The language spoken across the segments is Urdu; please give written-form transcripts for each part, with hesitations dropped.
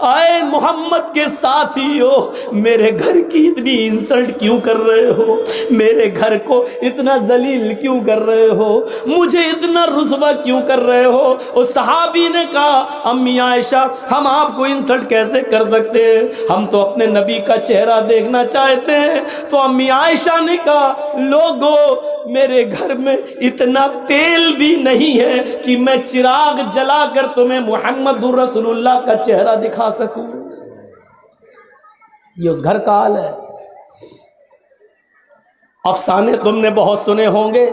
آئے محمد کے ساتھیو میرے گھر کی اتنی انسلٹ کیوں کر رہے ہو؟ میرے گھر کو اتنا ذلیل کیوں کر رہے ہو؟ مجھے اتنا رسوا کیوں کر رہے ہو؟ اس صحابی نے کہا امی عائشہ ہم آپ کو انسلٹ کیسے کر سکتے ہیں؟ ہم تو اپنے نبی کا چہرہ دیکھنا چاہتے ہیں۔ تو امی عائشہ نے کہا لوگو میرے گھر میں اتنا تیل بھی نہیں ہے کہ میں چراغ جلا کر تمہیں محمد رسول اللہ کا چہرہ دکھا سکوں۔ یہ اس گھر کا حال ہے۔ افسانے تم نے بہت سنے ہوں گے،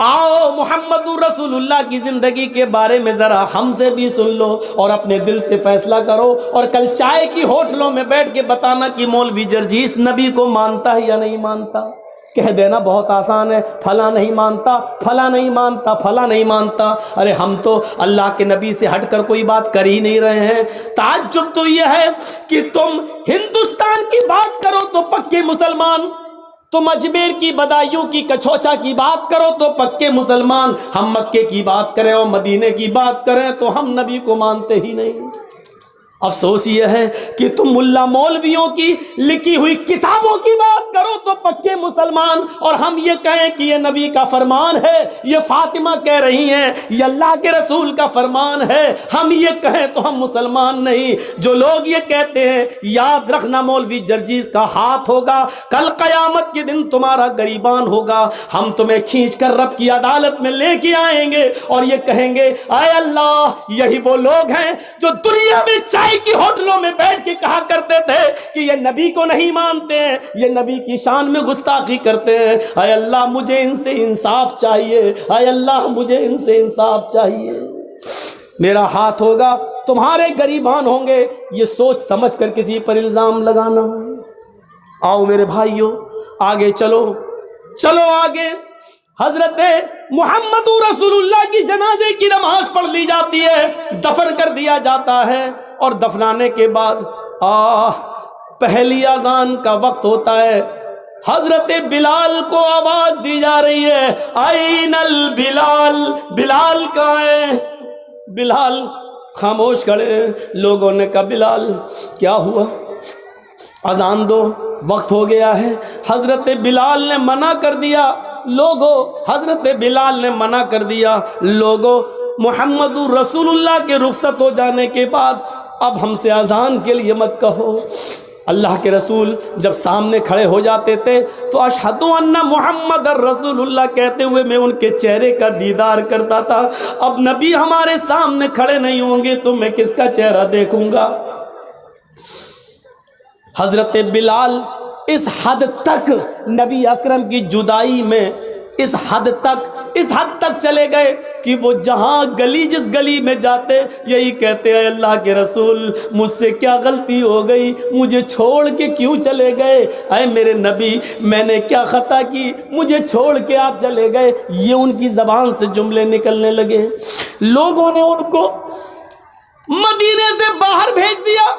آؤ محمد رسول اللہ کی زندگی کے بارے میں ذرا ہم سے بھی سن لو اور اپنے دل سے فیصلہ کرو، اور کل چائے کی ہوٹلوں میں بیٹھ کے بتانا کہ مولوی جرجیس نبی کو مانتا ہے یا نہیں مانتا۔ کہہ دینا بہت آسان ہے، فلاں نہیں مانتا، فلاں نہیں مانتا، فلاں نہیں مانتا۔ ارے ہم تو اللہ کے نبی سے ہٹ کر کوئی بات کر ہی نہیں رہے ہیں۔ تعجب تو یہ ہے کہ تم ہندوستان کی بات کرو تو پکے مسلمان، تم اجمیر کی بدایوں کی کچھوچا کی بات کرو تو پکے مسلمان، ہم مکے کی بات کریں اور مدینے کی بات کریں تو ہم نبی کو مانتے ہی نہیں۔ افسوس یہ ہے کہ تم ملا مولویوں کی لکھی ہوئی کتابوں کی بات کرو تو پکے مسلمان، اور ہم یہ کہیں کہ یہ نبی کا فرمان ہے، یہ فاطمہ کہہ رہی ہیں یہ اللہ کے رسول کا فرمان ہے، ہم یہ کہیں تو ہم مسلمان نہیں۔ جو لوگ یہ کہتے ہیں یاد رکھنا مولوی جرجیس کا ہاتھ ہوگا، کل قیامت کے دن تمہارا گریبان ہوگا، ہم تمہیں کھینچ کر رب کی عدالت میں لے کے آئیں گے اور یہ کہیں گے اے اللہ یہی وہ لوگ ہیں جو دنیا میں چاہے کی ہوٹلوں میں بیٹھ کے کہا کرتے تھے کہ یہ نبی کو نہیں مانتے ہیں، یہ نبی کی شان میں گستاخی کرتے ہیں۔ اے اللہ مجھے ان سے انصاف چاہیے، اے اللہ مجھے ان سے انصاف چاہیے۔ میرا ہاتھ ہوگا تمہارے گریبان ہوں گے، یہ سوچ سمجھ کر کسی پر الزام لگانا۔ آؤ میرے بھائیو آگے چلو، چلو آگے۔ حضرت محمد رسول اللہ کی جنازے کی نماز پڑھ لی جاتی ہے، دفن کر دیا جاتا ہے، اور دفنانے کے بعد پہلی اذان کا وقت ہوتا ہے۔ حضرت بلال کو آواز دی جا رہی ہے این البلال، بلال کہاں ہے؟ بلال خاموش کھڑے۔ لوگوں نے کہا بلال کیا ہوا؟ اذان دو، وقت ہو گیا ہے۔ حضرت بلال نے منع کر دیا، لوگوں حضرت بلال نے منع کر دیا، لوگوں محمد رسول اللہ کے رخصت ہو جانے کے بعد اب ہم سے اذان کے لیے مت کہو۔ اللہ کے رسول جب سامنے کھڑے ہو جاتے تھے تو اشہد ان محمد رسول اللہ کہتے ہوئے میں ان کے چہرے کا دیدار کرتا تھا۔ اب نبی ہمارے سامنے کھڑے نہیں ہوں گے تو میں کس کا چہرہ دیکھوں گا؟ حضرت بلال اس حد تک نبی اکرم کی جدائی میں اس حد تک چلے گئے کہ وہ جہاں گلی جس گلی میں جاتے یہی کہتے ہیں اللہ کے رسول مجھ سے کیا غلطی ہو گئی، مجھے چھوڑ کے کیوں چلے گئے؟ اے میرے نبی میں نے کیا خطا کی، مجھے چھوڑ کے آپ چلے گئے؟ یہ ان کی زبان سے جملے نکلنے لگے۔ لوگوں نے ان کو مدینے سے باہر بھیج دیا،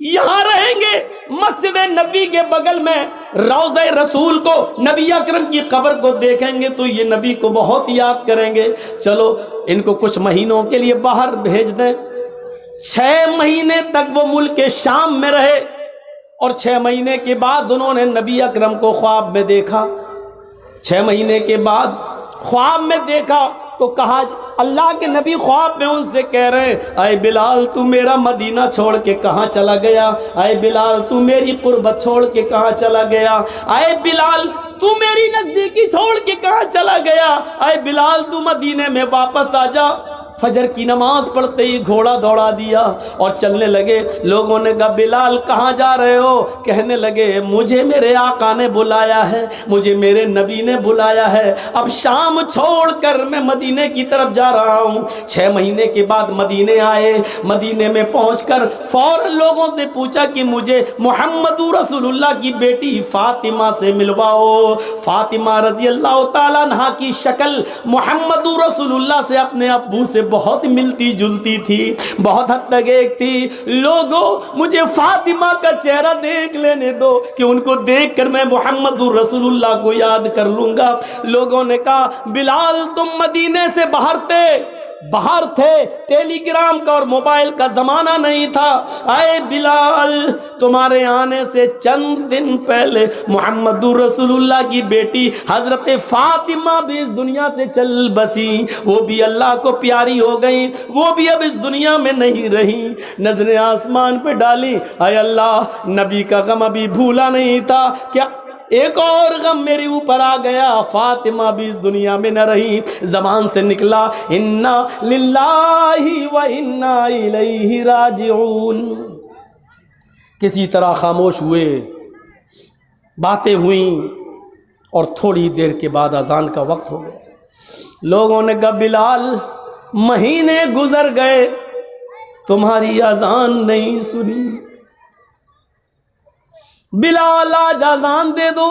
یہاں رہیں گے مسجد نبی کے بغل میں روضہ رسول کو، نبی اکرم کی قبر کو دیکھیں گے تو یہ نبی کو بہت یاد کریں گے۔ چلو ان کو کچھ مہینوں کے لیے باہر بھیج دیں۔ 6 مہینے تک وہ ملک شام میں رہے، اور 6 مہینے کے بعد انہوں نے نبی اکرم کو خواب میں دیکھا۔ 6 مہینے کے بعد خواب میں دیکھا تو کہا، اللہ کے نبی خواب میں ان سے کہہ رہے ہیں اے بلال تو میرا مدینہ چھوڑ کے کہاں چلا گیا؟ اے بلال تو میری قربت چھوڑ کے کہاں چلا گیا؟ اے بلال تو میری نزدیکی چھوڑ کے کہاں چلا گیا؟ اے بلال تو مدینے میں واپس آ جا۔ فجر کی نماز پڑھتے ہی گھوڑا دوڑا دیا اور چلنے لگے۔ لوگوں نے کہا بلال کہاں جا رہے ہو؟ کہنے لگے مجھے میرے آقا نے بلایا ہے، مجھے میرے نبی نے بلایا ہے، اب شام چھوڑ کر میں مدینے کی طرف جا رہا ہوں۔ 6 مہینے کے بعد مدینے آئے، مدینے میں پہنچ کر فوراً لوگوں سے پوچھا کہ مجھے محمد رسول اللہ کی بیٹی فاطمہ سے ملواؤ۔ فاطمہ رضی اللہ تعالیٰ عنہا کی شکل محمد رسول اللہ سے اپنے ابو سے بہت ملتی جلتی تھی، بہت حد تک ایک تھی۔ لوگوں مجھے فاطمہ کا چہرہ دیکھ لینے دو کہ ان کو دیکھ کر میں محمد رسول اللہ کو یاد کر لوں گا۔ لوگوں نے کہا بلال تم مدینے سے باہر تھے، باہر تھے، ٹیلی گرام کا اور موبائل کا زمانہ نہیں تھا. اے بلال، تمہارے آنے سے چند دن پہلے محمد رسول اللہ کی بیٹی حضرت فاطمہ بھی اس دنیا سے چل بسی، وہ بھی اللہ کو پیاری ہو گئی، وہ بھی اب اس دنیا میں نہیں رہی. نظریں آسمان پہ ڈالی، اے اللہ نبی کا غم ابھی بھولا نہیں تھا، کیا ایک اور غم میرے اوپر آ گیا، فاطمہ بھی اس دنیا میں نہ رہی. زبان سے نکلا انا للہ و انا الیہ راجعون. کسی طرح خاموش ہوئے، باتیں ہوئیں، اور تھوڑی دیر کے بعد اذان کا وقت ہو گیا. لوگوں نے کہا بلال مہینے گزر گئے تمہاری اذان نہیں سنی، بلال آج اذان دے دو.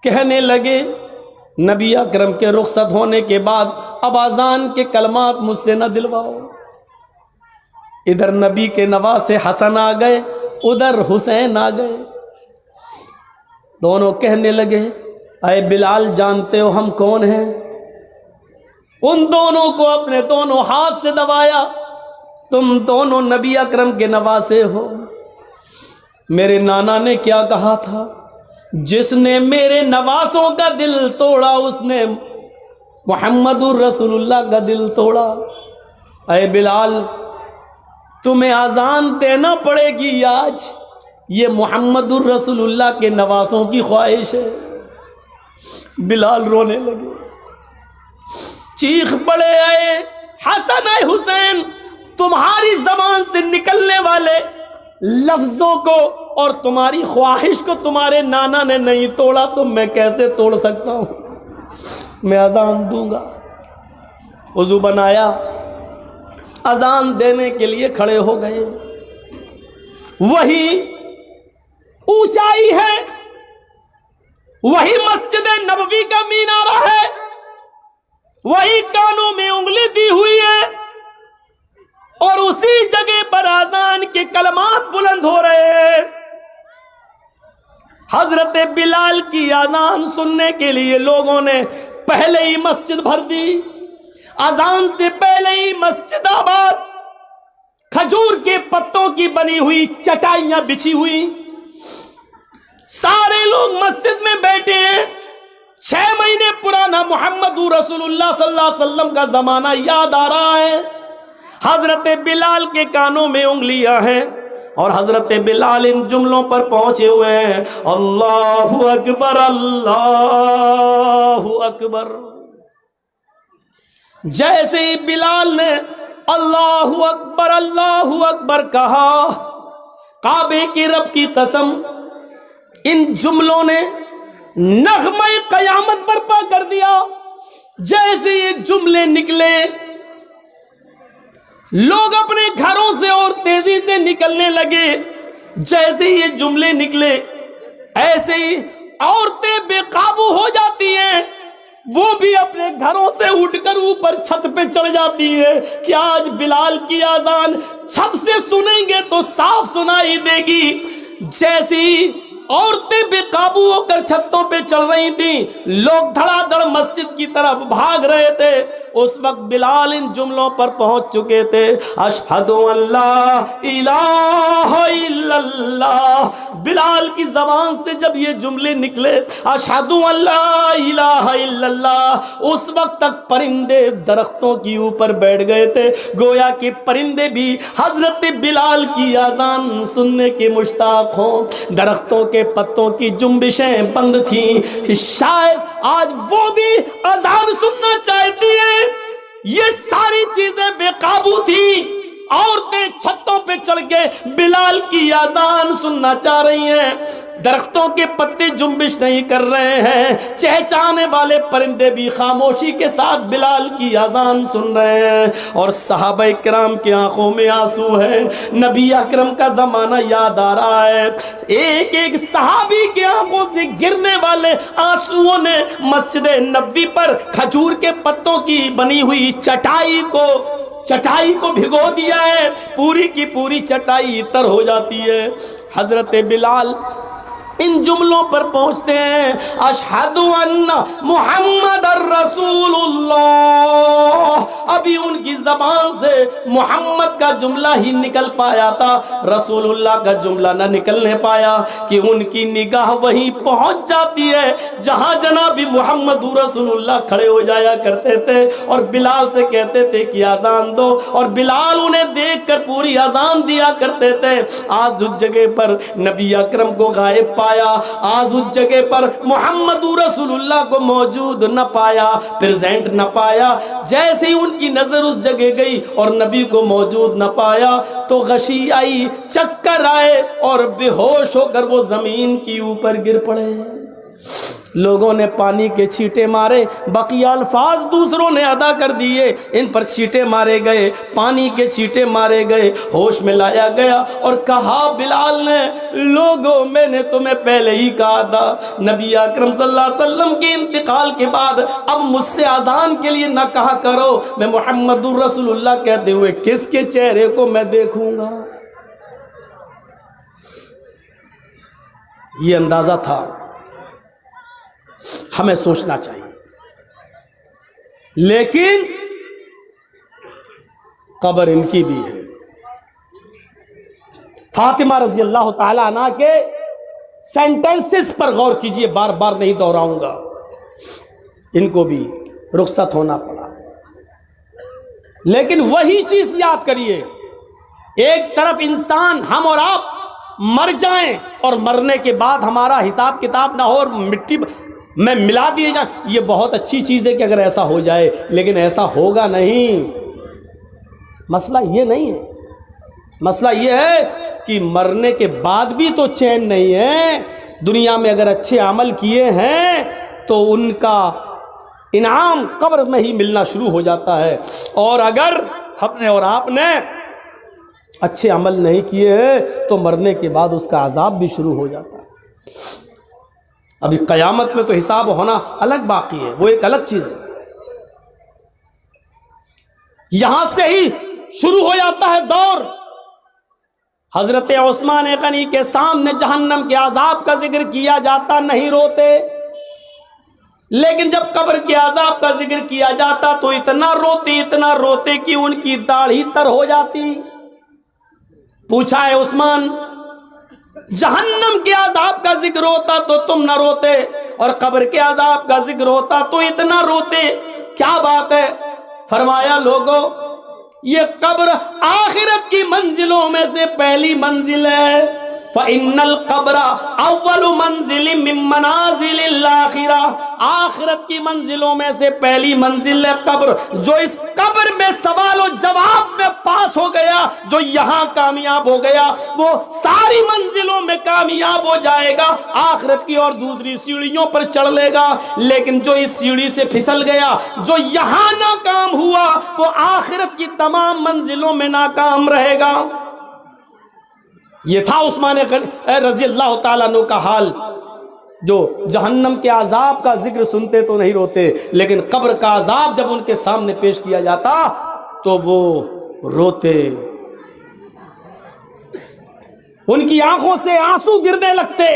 کہنے لگے نبی اکرم کے رخصت ہونے کے بعد اب اذان کے کلمات مجھ سے نہ دلواؤ. ادھر نبی کے نواسے حسن آ گئے، ادھر حسین آ گئے. دونوں کہنے لگے اے بلال جانتے ہو ہم کون ہیں؟ ان دونوں کو اپنے دونوں ہاتھ سے دبایا، تم دونوں نبی اکرم کے نواسے ہو. میرے نانا نے کیا کہا تھا، جس نے میرے نواسوں کا دل توڑا اس نے محمد الرسول اللہ کا دل توڑا. اے بلال تمہیں اذان دینا پڑے گی آج، یہ محمد الرسول اللہ کے نواسوں کی خواہش ہے. بلال رونے لگے، چیخ پڑے اے حسن اے حسین، تمہاری زبان سے نکلنے والے لفظوں کو اور تمہاری خواہش کو تمہارے نانا نے نہیں توڑا تو میں کیسے توڑ سکتا ہوں؟ میں اذان دوں گا. وضو بنایا، اذان دینے کے لیے کھڑے ہو گئے. وہی اونچائی ہے، وہی مسجد نبوی کا مینارہ ہے، وہی کانوں میں انگلی دی ہوئی ہے، اور اسی جگہ پر اذان کے کلمات بلند ہو رہے ہیں. حضرت بلال کی اذان سننے کے لیے لوگوں نے پہلے ہی مسجد بھر دی. اذان سے پہلے ہی مسجد آباد، کھجور کے پتوں کی بنی ہوئی چٹائیاں بچھی ہوئی، سارے لوگ مسجد میں بیٹھے ہیں. 6 مہینے پرانا محمد رسول اللہ صلی اللہ علیہ وسلم کا زمانہ یاد آ رہا ہے. حضرت بلال کے کانوں میں انگلیاں ہیں اور حضرت بلال ان جملوں پر پہنچے ہوئے ہیں، اللہ اکبر اللہ اکبر. جیسے ہی بلال نے اللہ اکبر کہا، کعبے کی رب کی قسم ان جملوں نے نغمہ قیامت برپا کر دیا. جیسے یہ جملے نکلے لوگ اپنے گھروں سے اور تیزی سے نکلنے لگے. جیسے یہ جملے نکلے ایسے ہی عورتیں بے قابو ہو جاتی ہیں، وہ بھی اپنے گھروں سے اٹھ کر اوپر چھت پہ چڑھ جاتی ہے کہ آج بلال کی اذان چھت سے سنیں گے تو صاف سنائی دے گی. جیسی عورتیں بے قابو ہو کر چھتوں پہ چڑھ رہی تھیں، لوگ دھڑا دھڑ مسجد کی طرف بھاگ رہے تھے. اس وقت بلال ان جملوں پر پہنچ چکے تھے، اشہد ان لا الہ الا اللہ. بلال کی زبان سے جب یہ جملے نکلے اشہد ان لا الہ الا اللہ، اس وقت تک پرندے درختوں کی اوپر بیٹھ گئے تھے، گویا کہ پرندے بھی حضرت بلال کی اذان سننے کے مشتاق ہوں. درختوں کے پتوں کی جنبشیں بند تھیں، شاید آج وہ بھی اذان سننا چاہتی ہیں. یہ ساری چیزیں بے قابو تھیں، عورتیں چھتوں پہ چڑھ کے بلال کی اذان سننا چاہ رہی ہیں. درختوں کے پتے جنبش نہیں کر رہے ہیں، چہچانے والے پرندے بھی خاموشی کے ساتھ بلال کی اذان سن رہے ہیں. اور صحابہ کرام کی آنکھوں میں آنسو ہے، نبی اکرم کا زمانہ یاد آ رہا ہے. ایک ایک صحابی کے آنکھوں سے گرنے والے آنسوؤں نے مسجد نبوی پر کھجور کے پتوں کی بنی ہوئی چٹائی کو بھگو دیا ہے. پوری کی پوری چٹائی تر ہو جاتی ہے. حضرت بلال ان جملوں پر پہنچتے ہیں، اشہد ان محمد الرسول اللہ، ابھی ان کی زبان سے محمد کا جملہ ہی نکل پایا تھا، رسول اللہ کا جملہ نہ نکلنے پایا کہ ان کی نگاہ وہیں پہنچ جاتی ہے جہاں جناب محمد رسول اللہ کھڑے ہو جایا کرتے تھے اور بلال سے کہتے تھے کہ اذان دو، اور بلال انہیں دیکھ کر پوری اذان دیا کرتے تھے۔ آج اس جگہ پر نبی اکرم کو غائب پایا، آج اس جگہ پر محمد رسول اللہ کو موجود نہ پایا، پریزنٹ نہ پایا۔ جیسے ہی ان کی نظر اس جگہ گئی اور نبی کو موجود نہ پایا تو غشی آئی، چکر آئے اور بے ہوش ہو کر وہ زمین کی اوپر گر پڑے۔ لوگوں نے پانی کے چھینٹے مارے، بقیہ الفاظ دوسروں نے ادا کر دیے، ان پر چھینٹے مارے گئے، پانی کے چھینٹے مارے گئے، ہوش میں لایا گیا اور کہا بلال نے، لوگوں میں نے تمہیں پہلے ہی کہا تھا، نبی اکرم صلی اللہ علیہ وسلم کے انتقال کے بعد اب مجھ سے اذان کے لیے نہ کہا کرو، میں محمد الرسول اللہ کہتے ہوئے کس کے چہرے کو میں دیکھوں گا۔ یہ اندازہ تھا، ہمیں سوچنا چاہیے۔ لیکن قبر ان کی بھی ہے۔ فاطمہ رضی اللہ تعالی عنہ کے سینٹنسز پر غور کیجئے، بار بار نہیں دہراؤں گا، ان کو بھی رخصت ہونا پڑا۔ لیکن وہی چیز یاد کریے، ایک طرف انسان ہم اور آپ مر جائیں اور مرنے کے بعد ہمارا حساب کتاب نہ ہو اور مٹی میں ملا دیے جائیں، یہ بہت اچھی چیز ہے کہ اگر ایسا ہو جائے، لیکن ایسا ہوگا نہیں۔ مسئلہ یہ نہیں ہے، مسئلہ یہ ہے کہ مرنے کے بعد بھی تو چین نہیں ہے۔ دنیا میں اگر اچھے عمل کیے ہیں تو ان کا انعام قبر میں ہی ملنا شروع ہو جاتا ہے، اور اگر ہم نے اور آپ نے اچھے عمل نہیں کیے ہیں تو مرنے کے بعد اس کا عذاب بھی شروع ہو جاتا ہے۔ ابھی قیامت میں تو حساب ہونا الگ باقی ہے، وہ ایک الگ چیز ہے۔ یہاں سے ہی شروع ہو جاتا ہے دور۔ حضرت عثمان غنی کے سامنے جہنم کے عذاب کا ذکر کیا جاتا نہیں روتے، لیکن جب قبر کے عذاب کا ذکر کیا جاتا تو اتنا روتے کہ ان کی داڑھی تر ہو جاتی۔ پوچھا ہے عثمان، جہنم کے عذاب کا ذکر ہوتا تو تم نہ روتے، اور قبر کے عذاب کا ذکر ہوتا تو اتنا روتے، کیا بات ہے؟ فرمایا لوگوں، یہ قبر آخرت کی منزلوں میں سے پہلی منزل ہے۔ فَإِنَّ الْقَبْرَ أَوَّلُ مَنزِلٍ مِّن مَّنَازِلِ الْآخِرَةِ، آخرت کی منزلوں میں سے پہلی منزل ہے قبر۔ جو اس قبر میں سوال و جواب میں پاس ہو گیا، جو یہاں کامیاب ہو گیا، وہ ساری منزلوں میں کامیاب ہو جائے گا، آخرت کی اور دوسری سیڑھیوں پر چڑھ لے گا۔ لیکن جو اس سیڑھی سے پھسل گیا، جو یہاں ناکام ہوا، وہ آخرت کی تمام منزلوں میں ناکام رہے گا۔ یہ تھا عثمان رضی اللہ تعالیٰ عنہ کا حال، جو جہنم کے عذاب کا ذکر سنتے تو نہیں روتے، لیکن قبر کا عذاب جب ان کے سامنے پیش کیا جاتا تو وہ روتے، ان کی آنکھوں سے آنسو گرنے لگتے۔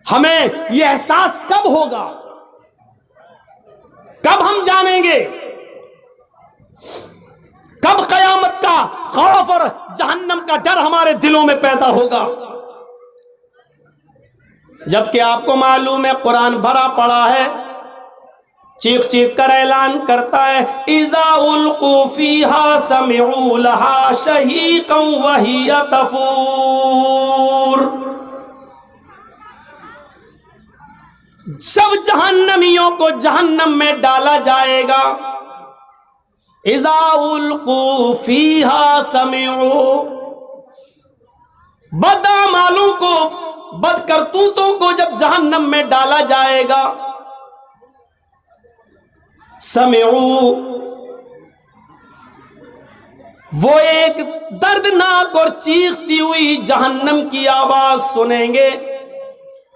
ہمیں یہ احساس کب ہوگا، کب ہم جانیں گے، کب قیامت کا خوف اور جہنم کا ڈر ہمارے دلوں میں پیدا ہوگا؟ جبکہ آپ کو معلوم ہے قرآن بھرا پڑا ہے، چیخ چیخ کر اعلان کرتا ہے، اذا القوا فیہا سمعوا لہا شہیقا وہی تفور۔ جب جہنمیوں کو جہنم میں ڈالا جائے گا، اذا القوا فیہا سمعوا، بدعمالوں کو، بد کرتوتوں کو جب جہنم میں ڈالا جائے گا، سمعوا، وہ ایک دردناک اور چیختی ہوئی جہنم کی آواز سنیں گے،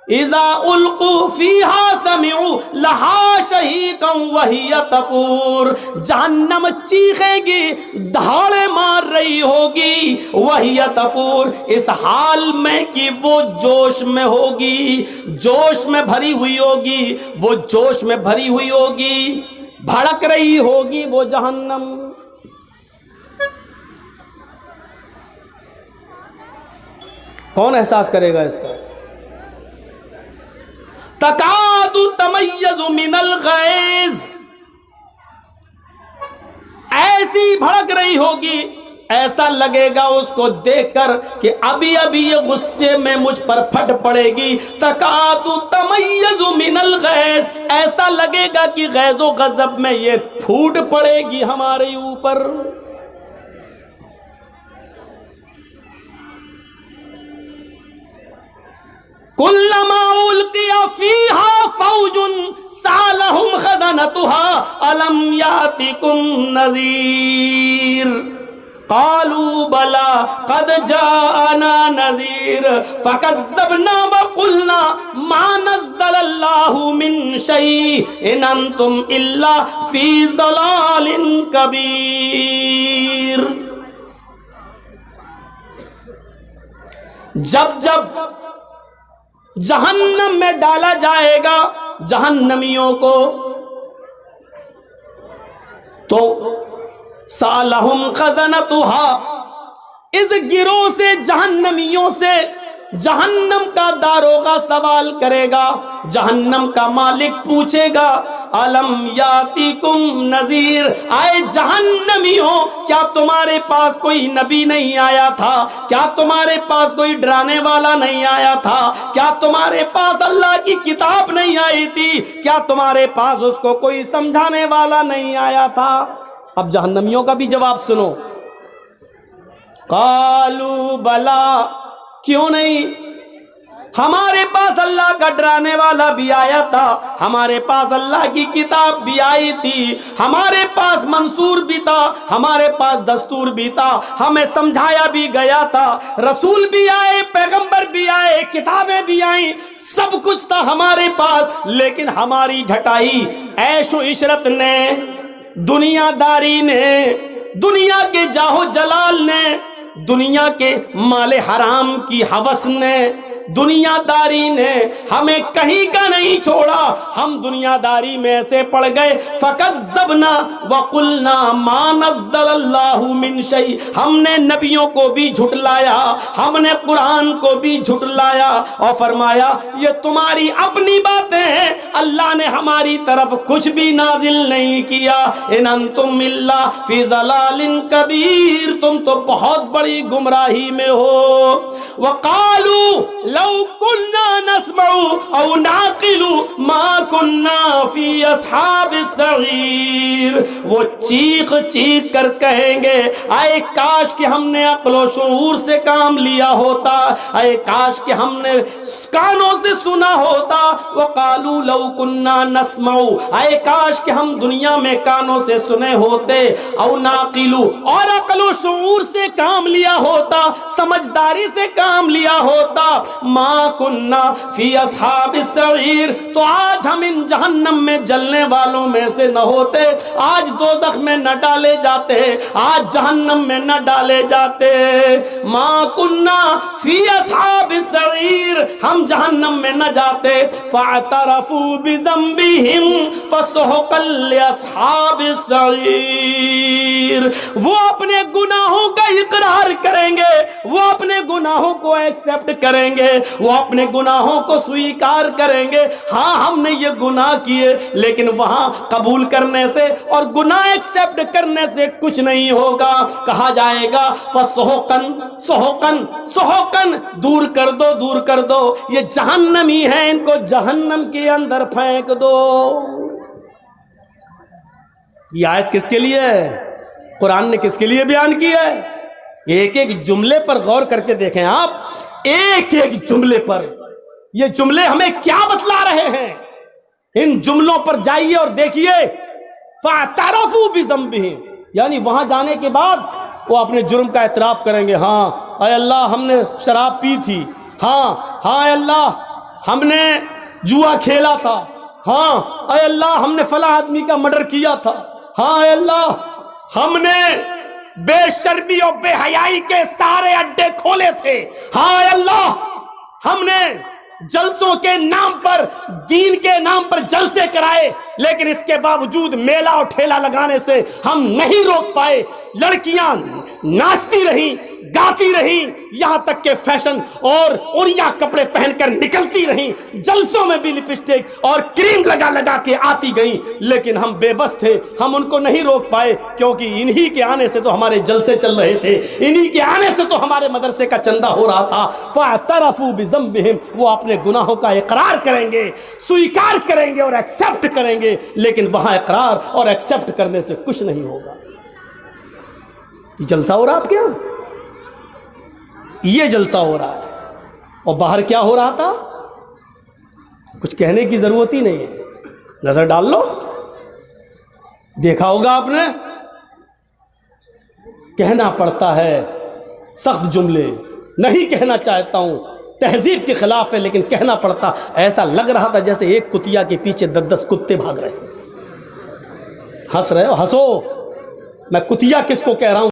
اذا القوا فیہا سمعوا لہا شہیقا وہی تفور، جہنم چیخے گی، دھاڑے مار رہی ہوگی، وہی تفور، اس حال میں کہ وہ جوش میں ہوگی، جوش میں بھری ہوئی ہوگی، وہ جوش میں بھری ہوئی ہوگی، بھڑک رہی ہوگی وہ جہنم۔ کون احساس کرے گا اس کا؟ تکاد تمیز من الغیظ، ایسی بھڑک رہی ہوگی، ایسا لگے گا اس کو دیکھ کر کہ ابھی ابھی یہ غصے میں مجھ پر پھٹ پڑے گی۔ تکاد تمیز من الغیظ، ایسا لگے گا کہ غیظ و غضب میں یہ پھوٹ پڑے گی ہمارے اوپر۔ کلما القی فیہا فوج سالہم خزنتها الم یاتکم نذیر قالوا بلى قد جاءنا نذیر فکذبنا وقلنا ما نزل اللہ من شیء ان انتم الا فی ضلال کبیر۔ جب جب جہنم میں ڈالا جائے گا جہنمیوں کو تو سالہم خزنتها، اس گروہ سے جہنمیوں سے جہنم کا داروغہ سوال کرے گا، جہنم کا مالک پوچھے گا الم یاتیکم نذیر، آئے جہنمیوں کیا تمہارے پاس کوئی نبی نہیں آیا تھا؟ کیا تمہارے پاس کوئی ڈرانے والا نہیں آیا تھا؟ کیا تمہارے پاس اللہ کی کتاب نہیں آئی تھی؟ کیا تمہارے پاس اس کو کوئی سمجھانے والا نہیں آیا تھا؟ اب جہنمیوں کا بھی جواب سنو۔ قالوا بلا، کیوں نہیں؟ ہمارے پاس اللہ کا ڈرانے والا بھی آیا تھا، ہمارے پاس اللہ کی کتاب بھی آئی تھی، ہمارے پاس منصور بھی تھا، ہمارے پاس دستور بھی تھا، ہمیں سمجھایا بھی گیا تھا، رسول بھی آئے، پیغمبر بھی آئے، کتابیں بھی آئیں، سب کچھ تھا ہمارے پاس، لیکن ہماری ڈھٹائی عیش و عشرت نے، دنیا داری نے، دنیا کے جاہو جلال نے، دنیا کے مال حرام کی ہوس نے، دنیا داری نے ہمیں کہیں کا نہیں چھوڑا، ہم دنیا داری میں ایسے پڑ گئے۔ فکذبنا وقلنا ما نزل اللہ من شیء، ہم نے نبیوں کو بھی جھٹلایا، ہم نے قرآن کو بھی جھٹلایا اور فرمایا یہ تمہاری اپنی باتیں ہیں، اللہ نے ہماری طرف کچھ بھی نازل نہیں کیا۔ ان انتم الا فی ضلال کبیر، تم تو بہت بڑی گمراہی میں ہو۔ وقالوا لو كنا نسمع او نعقل ما كنا في اصحاب السعیر، وہ چیخ چیخ کر کہیں گے اے کاش کہ ہم نے عقل و شعور سے کام لیا ہوتا، اے کاش کہ ہم نے کانوں سے سنا ہوتا۔ وقالوا لو كنا نسمع، اے کاش کہ ہم دنیا میں کانوں سے سنے ہوتے، او نعقل، اور عقل و شعور سے کام لیا ہوتا، سمجھداری سے کام لیا ہوتا، ما کننا فی اصحاب السعیر، تو آج ہم ان جہنم میں جلنے والوں میں سے نہ ہوتے، آج دوزخ میں نہ ڈالے جاتے، آج جہنم میں نہ ڈالے جاتے۔ ما کننا فی اصحاب السعیر، ہم جہنم میں نہ جاتے۔ فاعترفوا بذنبہم فسحقا لاصحاب السعیر، وہ اپنے گناہوں کا اقرار کریں گے، وہ اپنے گناہوں کو ایکسپٹ کریں گے، وہ اپنے گناہوں کو سویکار کریں گے۔ ہاں ہم نے یہ گناہ کیے، لیکن وہاں قبول کرنے سے اور گناہ ایکسپٹ کرنے سے کچھ نہیں ہوگا۔ کہا جائے گا فسحقن سحقن سحقن، دور کر دو دور کر دو، یہ جہنمی ہیں، ان کو جہنم کے اندر پھینک دو۔ یہ آیت کس کے لیے ہے؟ قرآن نے کس کے لیے بیان کی ہے؟ ایک ایک جملے پر غور کر کے دیکھیں آپ، ایک ایک جملے پر، یہ جملے ہمیں کیا بتلا رہے ہیں؟ ان جملوں پر جائیے اور دیکھیے۔ فاعترفوا بذنبہم، یعنی وہاں جانے کے بعد وہ اپنے جرم کا اعتراف کریں گے۔ ہاں اے اللہ ہم نے شراب پی تھی، ہاں اے اللہ ہم نے جوا کھیلا تھا، ہاں اے اللہ ہم نے فلاں آدمی کا مرڈر کیا تھا، ہاں اے اللہ ہم نے بے شرمی اور بے حیائی کے سارے اڈے کھولے تھے، ہاں اے اللہ ہم نے جلسوں کے نام پر، دین کے نام پر جلسے کرائے، لیکن اس کے باوجود میلہ اور ٹھیلا لگانے سے ہم نہیں روک پائے۔ لڑکیاں ناچتی رہیں، گاتی رہیں، یہاں تک کہ فیشن اور اوریا کپڑے پہن کر نکلتی رہیں، جلسوں میں بھی لپسٹک اور کریم لگا لگا کے آتی گئیں، لیکن ہم بے بس تھے، ہم ان کو نہیں روک پائے، کیونکہ انہی کے آنے سے تو ہمارے جلسے چل رہے تھے، انہی کے آنے سے تو ہمارے مدرسے کا چندہ ہو رہا تھا۔ فَاعْتَرَفُوا بِذَنبِهِمْ، وہ اپنے گناہوں کا اقرار کریں گے، سویکار کریں گے اور ایکسپٹ کریں گے، لیکن وہاں اقرار اور ایکسپٹ کرنے سے کچھ نہیں ہوگا۔ یہ جلسہ ہو رہا آپ کے یہاں، یہ جلسہ ہو رہا ہے، اور باہر کیا ہو رہا تھا کچھ کہنے کی ضرورت ہی نہیں ہے، نظر ڈال لو، دیکھا ہوگا آپ نے، کہنا پڑتا ہے سخت جملے، نہیں کہنا چاہتا ہوں، تہذیب کے خلاف ہے، لیکن کہنا پڑتا، ایسا لگ رہا تھا جیسے ایک کتیا کے پیچھے 10 کتے بھاگ رہے۔ ہنس رہے ہو، ہنسو، میں کتیا کس کو کہہ رہا ہوں؟